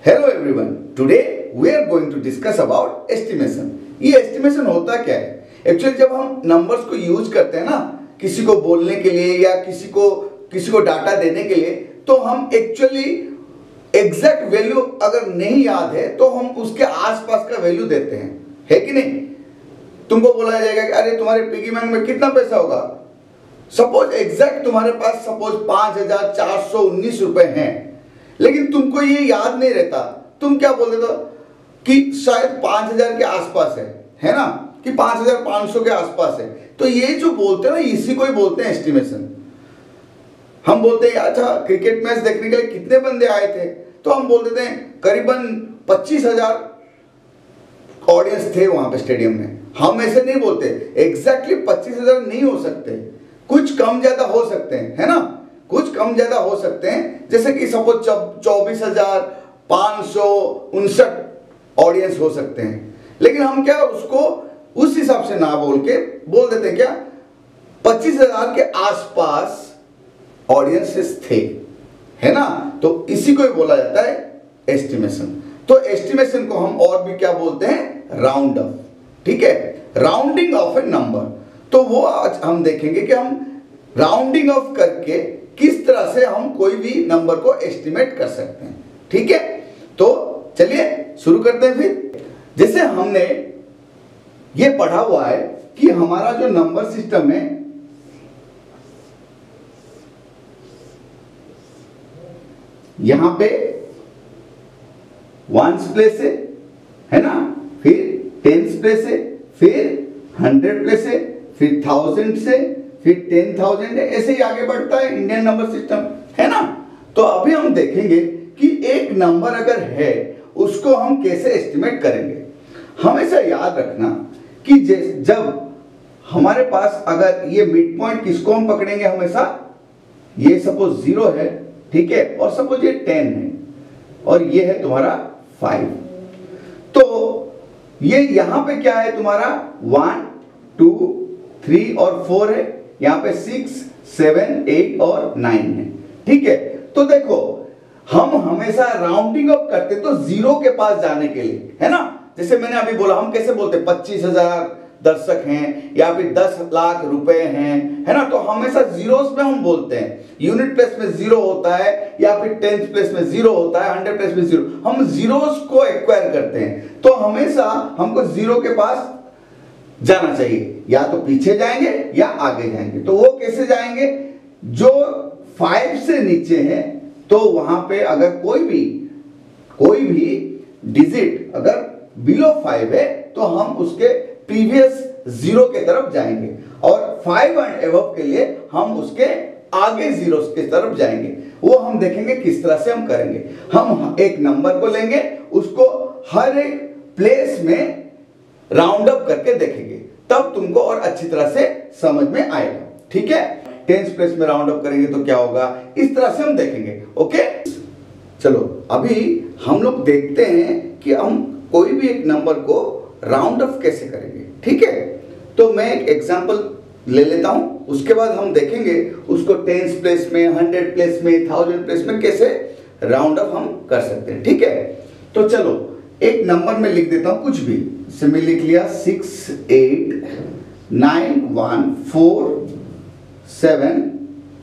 Hello everyone, today we are going to discuss about estimation. ये estimation होता क्या है? एक्चुअली जब हम नंबर्स को यूज करते हैं ना, किसी को बोलने के लिए या किसी को डाटा देने के लिए, तो हम एक्चुअली एग्जैक्ट वैल्यू अगर नहीं याद है तो हम उसके आसपास का वैल्यू देते हैं, है कि नहीं? तुमको बोला जाएगा कि अरे तुम्हारे पिगी बैंक में कितना पैसा होगा, सपोज एग्जैक्ट तुम्हारे पास सपोज 5,419 रुपए हैं, लेकिन तुमको ये याद नहीं रहता। तुम क्या बोल देते हो कि शायद 5,000 के आसपास है ना, कि 5,500 के आसपास है। तो ये जो बोलते हैं ना, इसी को ही बोलते हैं एस्टिमेशन। हम बोलते हैं अच्छा क्रिकेट मैच देखने के लिए कितने बंदे आए थे, तो हम बोल देते हैं करीबन 25,000 ऑडियंस थे वहां पे स्टेडियम में। हम ऐसे नहीं बोलते, एग्जैक्टली 25,000 नहीं हो सकते, कुछ कम ज्यादा हो सकते हैं, है ना, कुछ कम ज्यादा हो सकते हैं। जैसे कि सपोज 24,559 ऑडियंस हो सकते हैं, लेकिन हम क्या उसको उस हिसाब से ना बोल के बोल देते हैं क्या 25,000 के आसपास ऑडियंसेस थे, है ना। तो इसी को ही बोला जाता है एस्टिमेशन। तो एस्टिमेशन को हम और भी क्या बोलते हैं, राउंड ऑफ, ठीक है, राउंडिंग ऑफ ए नंबर। तो वो आज हम देखेंगे कि हम राउंडिंग ऑफ करके किस तरह से हम कोई भी नंबर को एस्टिमेट कर सकते हैं, ठीक है। तो चलिए शुरू करते हैं। फिर जैसे हमने ये पढ़ा हुआ है कि हमारा जो नंबर सिस्टम है, यहां पे वंस प्लेस है ना, फिर टेंस प्लेस है, फिर 100 प्लेस है, फिर 1000 से, फिर 10,000 है, ऐसे ही आगे बढ़ता है इंडियन नंबर सिस्टम, है ना। तो अभी हम देखेंगे कि एक नंबर अगर है उसको हम कैसे एस्टिमेट करेंगे। हमेशा याद रखना कि जब हमारे पास अगर ये मिड पॉइंट किसको हम पकड़ेंगे, हमेशा ये सपोज 0 है, ठीक है, और सपोज ये 10 है और ये है तुम्हारा 5, तो ये यहां पे क्या है तुम्हारा 1 2 3 और 4 है, यहां पे 6 7 8 और 9 है, ठीक है। तो देखो हम हमेशा राउंडिंग अप करते तो 0 के पास जाने के लिए, है ना। जैसे मैंने अभी बोला, हम कैसे बोलते 25,000 दर्शक हैं या फिर 10 लाख रुपए हैं, है ना। तो हमेशा जीरोस में हम बोलते हैं, यूनिट प्लेस में 0 होता है या फिर टेंथ प्लेस में 0 होता है, 100 प्लेस में 0, हम जीरोस को एक्वायर करते हैं। तो हमेशा हमको 0 के पास जाना चाहिए, या तो पीछे जाएंगे या आगे जाएंगे। तो वो कैसे जाएंगे, जो 5 से नीचे है तो वहां पे अगर कोई भी डिजिट अगर बिलो 5 है तो हम उसके प्रीवियस 0 के तरफ जाएंगे, और 5 एंड अबव के लिए हम उसके आगे जीरोस की तरफ जाएंगे। वो हम देखेंगे किस तरह से हम करेंगे। हम एक नंबर को लेंगे, उसको हर एक प्लेस में राउंड अप करके देखेंगे, तब तुमको और अच्छी तरह से समझ में आएगा, ठीक है। टेंस प्लेस में राउंड अप करेंगे तो क्या होगा, इस तरह से हम देखेंगे, ओके। चलो अभी हम लोग देखते हैं कि हम कोई भी एक नंबर को राउंड अप कैसे करेंगे, ठीक है। तो मैं एक एग्जांपल ले लेता हूं, उसके बाद हम देखेंगे उसको टेंस प्लेस में, 100 प्लेस में, 1000 प्लेस में कैसे राउंड अप हम कर सकते हैं, ठीक है। तो चलो एक नंबर में लिख देता हूं कुछ भी, जैसे मैं लिख लिया 6 8 9 1 4 7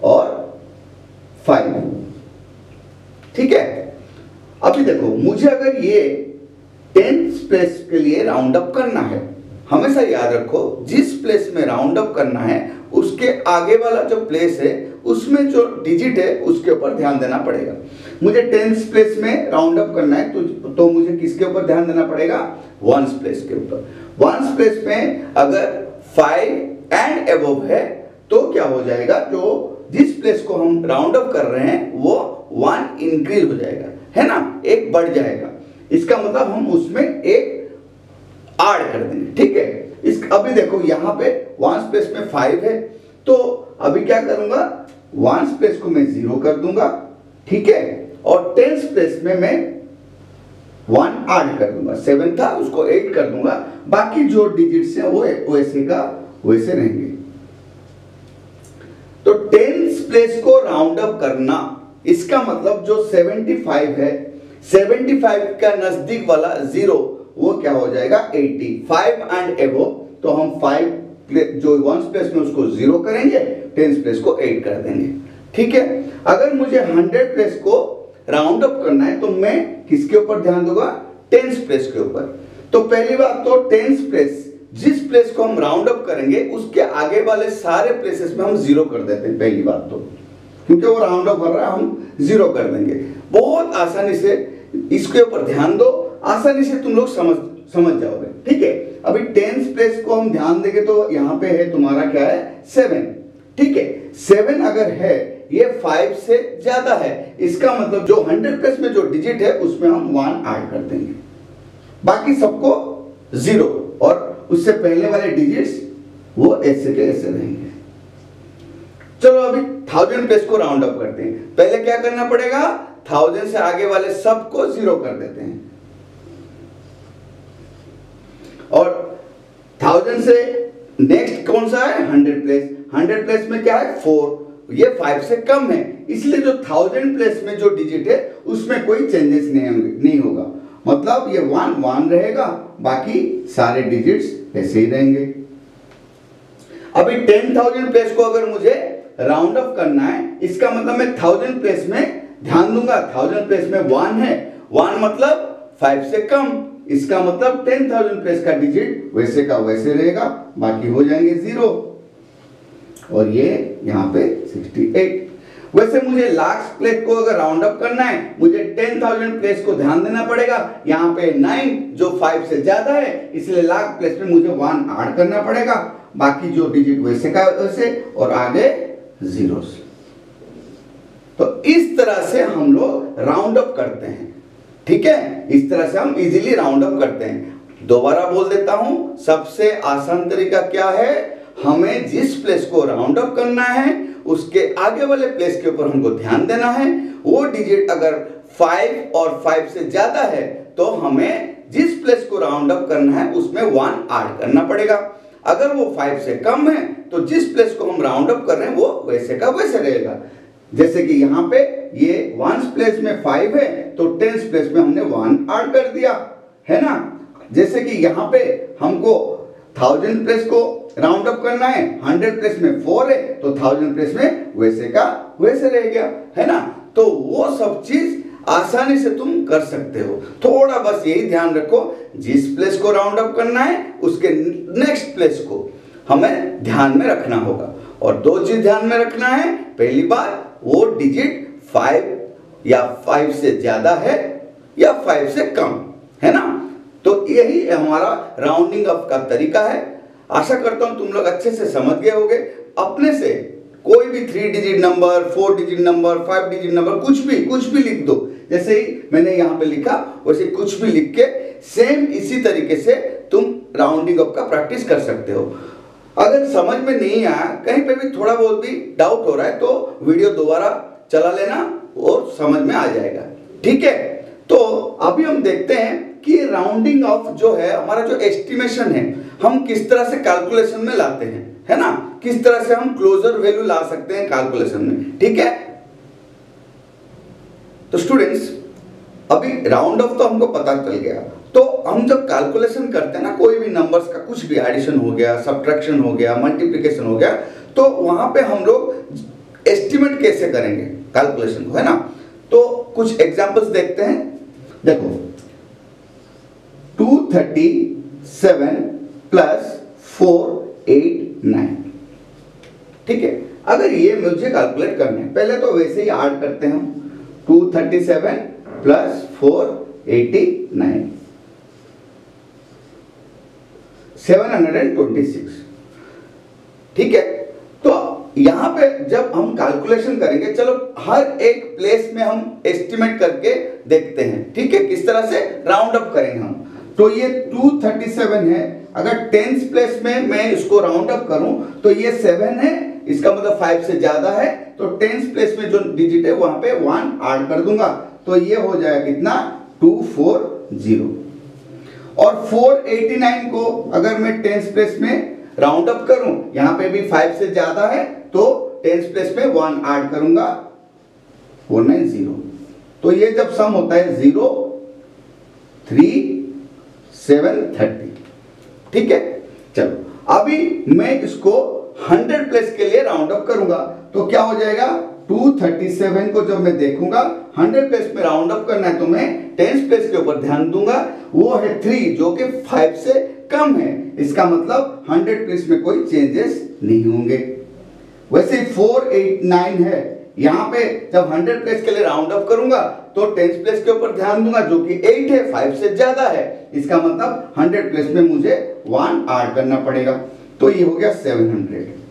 और 5, ठीक है। अभी देखो मुझे अगर ये 10th प्लेस के लिए राउंड अप करना है, हमेशा याद रखो जिस प्लेस में राउंड अप करना है उसके आगे वाला जो प्लेस है उसमें जो डिजिट है उसके ऊपर ध्यान देना पड़ेगा। मुझे 10th प्लेस में राउंड अप करना है तो मुझे किसके ऊपर ध्यान देना पड़ेगा, 1st प्लेस के ऊपर। 1st प्लेस में अगर 5 एंड अबव है तो क्या हो जाएगा, जो जिस प्लेस को हम राउंड अप कर रहे हैं वो 1 इंक्रीज हो जाएगा, है ना, एक बढ़ जाएगा। इसका मतलब हम उसमें एक ऐड कर देंगे, ठीक है। अभी देखो यहाँ पे 1st प्लेस में 5 है, तो अभी क्या करूंगा, 1st प्लेस को मैं 0 कर दूंगा, ठीक है, और 10th प्लेस में मैं 1 ऐड कर दूंगा, 7 था उसको 8 कर दूंगा, बाकी जो डिजिट्स हैं वो वैसे का वैसे रहेंगे। तो 10th प्लेस को राउंड अप करना, इसका मतलब जो 75 है 75 का नजदीक वाला जीरो वो क्या हो जाएगा 80। 5 एंड एबो, तो हम 5 जो वंस प्लेस में उसको 0 करेंगे, टेंस प्लेस को 8 कर देंगे। ठीक है, अगर मुझे 100 प्लेस को राउंड अप करना है तो मैं किसके ऊपर ध्यान दूंगा, टेंस प्लेस के ऊपर। तो पहली बात तो टेंस प्लेस, जिस प्लेस को हम राउंड अप करेंगे उसके आगे वाले सारे प्लेसेस में हम 0 कर देते हैं। पहली बात तो क्योंकि वो राउंड अप कर रहा है, हम 0 कर देंगे। बहुत आसानी से इसके ऊपर ध्यान दो, आसानी से तुम लोग समझ जाओगे। ठीक है, अभी टेंस प्लेस को हम ध्यान देंगे तो यहाँ पे है तुम्हारा क्या है 7। ठीक है, 7 अगर है ये 5 से ज्यादा है, इसका मतलब जो 100 प्लेस में जो डिजिट है उसमें हम 1 ऐड कर देंगे, बाकी सबको 0 और उससे पहले वाले डिजिट्स वो ऐसे के ऐसे रहेंगे। चलो अभी 1000 प्लेस को राउंड अप करते हैं। पहले क्या करना पड़ेगा, 1000 से आगे वाले सबको 0 कर देते हैं और 1000 से नेक्स्ट कौन सा है 100 प्लेस। 100 प्लेस में क्या है 4, ये 5 से कम है, इसलिए जो 1000 प्लेस में जो डिजिट है उसमें कोई चेंजेस नहीं होगा। मतलब ये 1 रहेगा, बाकी सारे डिजिट्स ऐसे ही रहेंगे। अभी 10,000 प्लेस को अगर मुझे राउंड अप करना है, इसका मतलब मैं 1000 प्लेस में ध्यान दूंगा। 1000 प्लेस में 1 है, 1 मतलब 5 से कम, इसका मतलब 10,000 प्लेस का डिजिट वैसे का वैसे रहेगा, बाकी हो जाएंगे 0 और ये यहाँ पे 68। वैसे मुझे लाख प्लेस को अगर राउंड अप करना है, मुझे 10,000 प्लेस को ध्यान देना पड़ेगा। यहाँ पे 9 जो 5 से ज्यादा है, इसलिए लाख प्लेस में मुझे 1 ऐड करना पड़ेगा, बाकी जो डिजिट वैसे का वैसे और आगे 0। तो इस तरह से हम लोग राउंड अप करते हैं। ठीक है, इस तरह से हम इजीली राउंड अप करते हैं। दोबारा बोल देता हूं, सबसे आसान तरीका क्या है, हमें जिस प्लेस को राउंड अप करना है उसके आगे वाले प्लेस के ऊपर हमको ध्यान देना है। वो डिजिट अगर 5 और 5 से ज्यादा है तो हमें जिस प्लेस को राउंड अप करना है उसमें 1 ऐड करना पड़ेगा। अगर वो 5 से कम है तो जिस प्लेस को हम राउंड अप कर रहे हैं वो वैसे का वैसे रहेगा। जैसे कि यहाँ पे ये वंस प्लेस में 5 है तो टेंस प्लेस में हमने 1 ऐड कर दिया, है ना। जैसे कि यहाँ पे हमको 1000 प्लेस को राउंड अप करना है, 100 प्लेस में 4 है तो 1000 प्लेस में वैसे का वैसे रह गया, है ना। तो वो सब चीज आसानी से तुम कर सकते हो। थोड़ा बस यही ध्यान रखो, जिस प्लेस को राउंड अप करना है उसके नेक्स्ट प्लेस को हमें ध्यान में रखना होगा। और 2 चीज ध्यान में रखना है, पहली बात वो डिजिट 5 या 5 से ज्यादा है या 5 से कम, है ना। तो यही हमारा राउंडिंग अप का तरीका है। आशा करता हूं तुम लोग अच्छे से समझ गए होगे। अपने से कोई भी 3 digit number, 4 digit number, 5 digit number कुछ भी लिख दो। जैसे ही मैंने यहाँ पे लिखा वैसे कुछ भी लिख के सेम इसी तरीके से तुम राउंडिंग अप का प्रैक्टिस कर सकते हो। अगर समझ में नहीं आया, कहीं पे भी थोड़ा बहुत भी डाउट हो रहा है तो वीडियो दोबारा चला लेना और समझ में आ जाएगा। ठीक है, तो अभी हम देखते हैं कि राउंडिंग ऑफ जो है हमारा जो एस्टिमेशन है हम किस तरह से कैलकुलेशन में लाते हैं, है ना। किस तरह से हम क्लोजर वैल्यू ला सकते हैं कैलकुलेशन में। ठीक है, तो स्टूडेंट्स अभी राउंड ऑफ तो हमको पता चल गया। तो हम जब कैलकुलेशन करते हैं ना कोई भी नंबर्स का, कुछ भी एडिशन हो गया, सब्ट्रैक्शन हो गया, मल्टीप्लिकेशन हो गया, तो वहां पे हम लोग एस्टिमेट कैसे करेंगे कैलकुलेशन को, है ना। तो कुछ एग्जांपल्स देखते हैं। देखो 237 प्लस 489, ठीक है। अगर ये मुझे कैलकुलेट करना है, पहले तो वैसे ही ऐड करते हैं हम 237 प्लस 489 726, ठीक है। तो यहां पे जब हम कैलकुलेशन करेंगे, चलो हर एक प्लेस में हम एस्टिमेट करके देखते हैं, ठीक है। किस तरह से राउंड अप करेंगे हम। तो ये 237 है, अगर टेंस प्लेस में मैं इसको राउंड अप करूं तो ये 7 है, इसका मतलब 5 से ज्यादा है, तो टेंस प्लेस में जो डिजिट है वहां पे 1 ऐड कर दूंगा, तो ये हो जाएगा कितना 240। और 489 को अगर मैं टेंस प्लेस में राउंड अप करूं, यहां पे भी 5 से ज्यादा है तो टेंस प्लेस में 1 ऐड करूंगा 490, तो ये जब सम होता है 0 3 7 30, ठीक है। चलो अभी मैं इसको 100 प्लेस के लिए राउंड अप करूंगा तो क्या हो जाएगा, 237 को जब मैं देखूंगा 100 प्लेस में राउंड अप करना है तो मैं 10 प्लेस के ऊपर ध्यान दूंगा, वो है 3 जो कि 5 से कम है, इसका मतलब 100 प्लेस में कोई चेंजेस नहीं होंगे। वैसे 4 8 9 है, यहाँ पे जब 100 प्लेस के लिए राउंड अप करूंगा तो 10 प्लेस के ऊपर ध्यान दूंगा जो कि 8 है, 5 से ज्यादा है, इसका मतलब 100 प्लेस में मुझे 1 ऐड करना पड़ेगा, तो ये हो गया 700।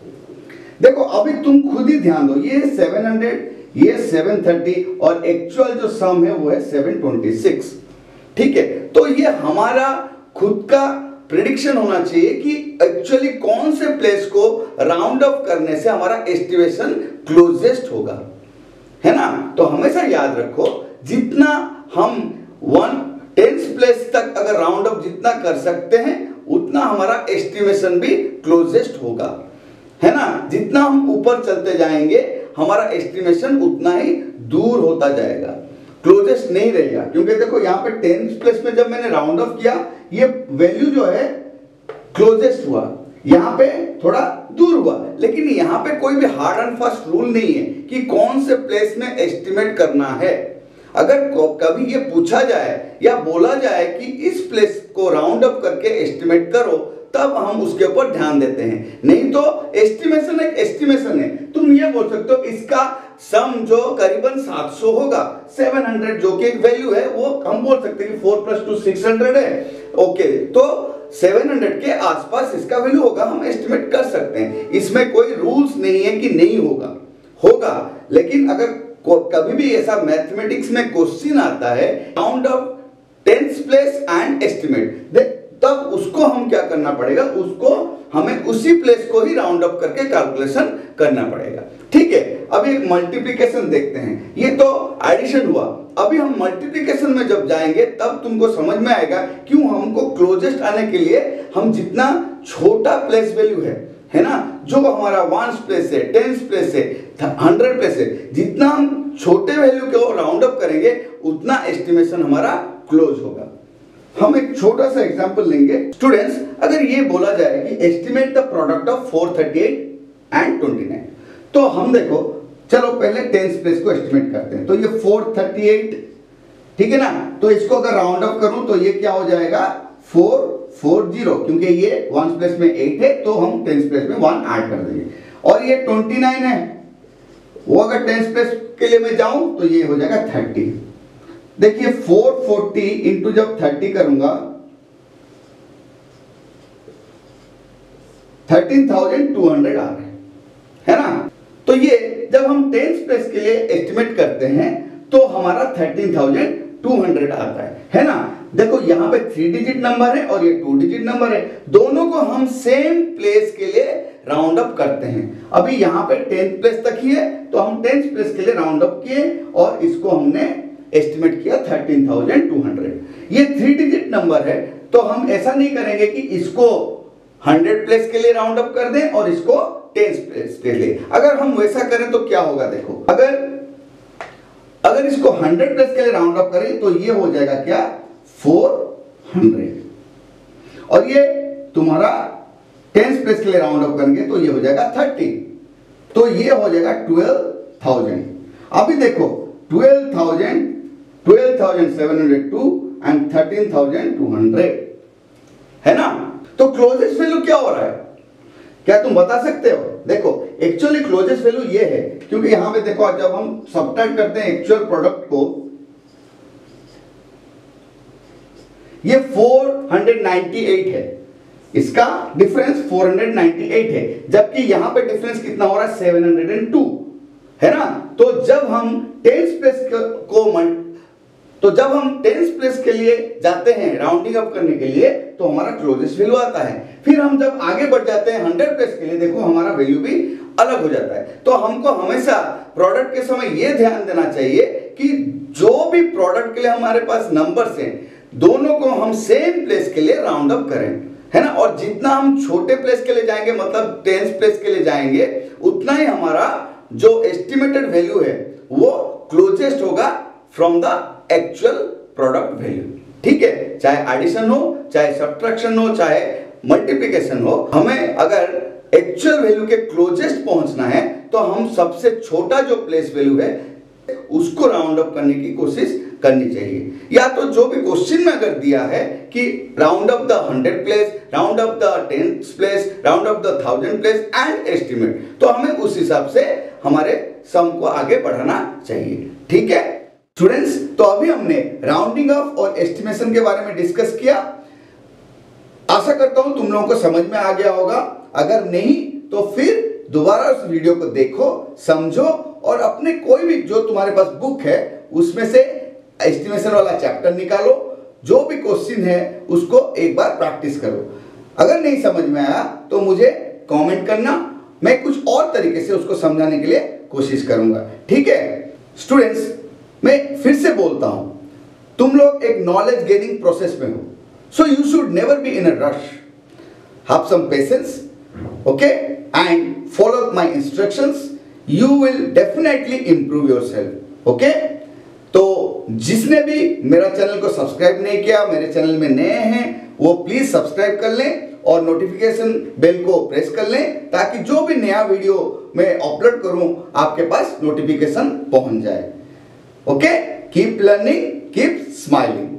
देखो अभी तुम खुद ही ध्यान दो, ये 700, ये 730 और एक्चुअल जो सम है वो है 726, ठीक है। तो ये हमारा खुद का प्रेडिक्शन होना चाहिए कि एक्चुअली कौन से प्लेस को राउंड अप करने से हमारा एस्टिमेशन क्लोजेस्ट होगा, है ना। तो हमेशा याद रखो जितना हम 10th प्लेस तक अगर राउंड अप जितना कर सकते हैं उतना हमारा एस्टिमेशन भी क्लोजेस्ट होगा, है ना। जितना हम ऊपर चलते जाएंगे हमारा एस्टिमेशन उतना ही दूर होता जाएगा, क्लोजेस्ट नहीं रहेगा। क्योंकि देखो यहाँ पे 10th प्लेस में जब मैंने राउंड अप किया ये वैल्यू जो है क्लोजेस्ट हुआ, यहाँ पे थोड़ा दूर हुआ, लेकिन यहाँ पे कोई भी हार्ड एंड फास्ट रूल नहीं है कि कौन से प्लेस में एस्टिमेट करना है। अगर कभी ये पूछा जाए या बोला जाए कि इस प्लेस को राउंड अप करके एस्टिमेट करो तब हम उसके ऊपर ध्यान देते हैं, नहीं तो एस्टिमेशन एक एस्टिमेशन है। तुम ये बोल सकते हो इसका सम जो करीबन 700 होगा, 700 जो कि एक वैल्यू है वो हम बोल सकते हैं कि 4 + 2 600 है, ओके, तो 700 के आसपास इसका वैल्यू होगा, हम एस्टिमेट कर सकते हैं, इसमें कोई रूल्स नहीं है कि नहीं होगा, होगा। लेकिन अगर कभी भी ऐसा मैथमेटिक्स में क्वेश्चन आता है round up 10th place and estimate, तब उसको हम क्या करना पड़ेगा, उसको हमें उसी प्लेस को ही राउंड अप करके कैलकुलेशन करना पड़ेगा, ठीक है। अभी एक मल्टीप्लिकेशन देखते हैं, ये तो एडिशन हुआ, अभी हम मल्टीप्लिकेशन में जब जाएंगे तब तुमको समझ में आएगा क्यों हमको क्लोजेस्ट आने के लिए हम जितना छोटा प्लेस वैल्यू है ना, जो हमारा 1st प्लेस है, 10th प्लेस है, 100 प्लेस है, जितना हम छोटे वैल्यू को राउंड अप करेंगे उतना एस्टिमेशन हमारा क्लोज होगा। हम एक छोटा सा एग्जांपल लेंगे स्टूडेंट्स, अगर ये बोला जाए कि estimate the product of 438 and 29, तो हम देखो चलो पहले 10th प्लेस को एस्टिमेट करते हैं, तो ये 438, ठीक है ना, तो इसको अगर राउंड अप करूं तो ये क्या हो जाएगा 440, क्योंकि ये 1st प्लेस में 8 है तो हम 10th प्लेस में 1 ऐड कर देंगे, और ये 29 है, वो अगर 10th प्लेस के लिए मैं जाऊं तो ये हो जाएगा 30। देखिए 440 इंटू जब 30 करूंगा 13,200 आ रहे हैं, है ना। तो ये जब हम 10th प्लेस के लिए एस्टिमेट करते हैं तो हमारा 13,200 आता है ना। देखो यहाँ पे 3 डिजिट नंबर है और ये 2 डिजिट नंबर है, दोनों को हम सेम प्लेस के लिए राउंड अप करते हैं। अभी यहाँ पे 10th प्लेस तक ही है तो हम 10th प्लेस के लिए राउंड अप किए और इसको हमने एस्टिमेट किया 13,200। ये 3 डिजिट नंबर है तो हम ऐसा नहीं करेंगे कि इसको 100 प्लेस के लिए राउंड अप कर दें और इसको 10th प्लेस के लिए। अगर हम वैसा करें तो क्या होगा, देखो अगर इसको 100 प्लेस के लिए राउंड अप करें तो ये हो जाएगा क्या 400, और ये तुम्हारा 10th प्लेस के लिए राउंड अप करेंगे तो ये हो जाएगा 30, तो ये हो जाएगा 12,000। अभी देखो 12,702 एंड 13,200, है ना। तो क्लोजेस्ट वैल्यू क्या हो रहा है, क्या तुम बता सकते हो? देखो एक्चुअली क्लोजेस्ट वैल्यू ये है, क्योंकि यहां पे देखो जब हम सब्ट्रैक्ट करते हैं एक्चुअल प्रोडक्ट को, ये 498 है, इसका डिफरेंस 498 है, जबकि यहां पे डिफरेंस कितना हो रहा है 702, है ना। तो जब हम 10th प्लेस के लिए जाते हैं राउंडिंग अप करने के लिए तो हमारा क्लोजेस्ट वैल्यू आता है। फिर हम जब आगे बढ़ जाते हैं 100 प्लेस के लिए, देखो हमारा वैल्यू भी अलग हो जाता है। तो हमको हमेशा प्रोडक्ट के समय यह ध्यान देना चाहिए कि जो भी प्रोडक्ट के लिए हमारे पास नंबर्स हैं दोनों को हम सेम प्लेस के लिए राउंड अप करें, है ना। और जितना हम छोटे प्लेस के लिए जाएंगे, मतलब 10th प्लेस के लिए जाएंगे, उतना ही हमारा जो एस्टिमेटेड वैल्यू है वो क्लोजेस्ट होगा from the actual product value. ठीक है, चाहे एडिशन हो, चाहे सब्ट्रैक्शन हो, चाहे मल्टीप्लिकेशन हो, हमें अगर एक्चुअल वैल्यू के क्लोजेस्ट पहुंचना है तो हम सबसे छोटा जो प्लेस वैल्यू है उसको राउंड अप करने की कोशिश करनी चाहिए। या तो जो भी क्वेश्चन में अगर दिया है कि round up the 100 place, round up the 10 place, round up the 1000 place and estimate, तो हमें उस हिसाब से हमारे सम को आगे बढ़ाना चाहिए। ठीक है स्टूडेंट्स, तो अभी हमने राउंडिंग ऑफ और एस्टिमेशन के बारे में डिस्कस किया। आशा करता हूं तुम लोगों को समझ में आ गया होगा। अगर नहीं तो फिर दोबारा उस वीडियो को देखो, समझो और अपने कोई भी जो तुम्हारे पास बुक है उसमें से एस्टिमेशन वाला चैप्टर निकालो, जो भी क्वेश्चन है उसको एक बार प्रैक्टिस करो। अगर नहीं समझ में आया तो मुझे कमेंट करना, मैं कुछ और तरीके से उसको समझाने के लिए कोशिश करूंगा। ठीक है स्टूडेंट्स, मैं फिर से बोलता हूं, तुम लोग एक नॉलेज गेनिंग प्रोसेस में हो, so you should never be in a rush. Have some patience, okay, and follow my instructions, you will definitely improve yourself. Okay, तो जिसने भी मेरा चैनल को सब्सक्राइब नहीं किया, मेरे चैनल में नए हैं, वो प्लीज सब्सक्राइब कर लें और नोटिफिकेशन बेल को प्रेस कर लें ताकि जो भी नया वीडियो मैं अपलोड करूं आपके पास नोटिफिकेशन पहुंच जाए। Okay, keep learning, keep smiling.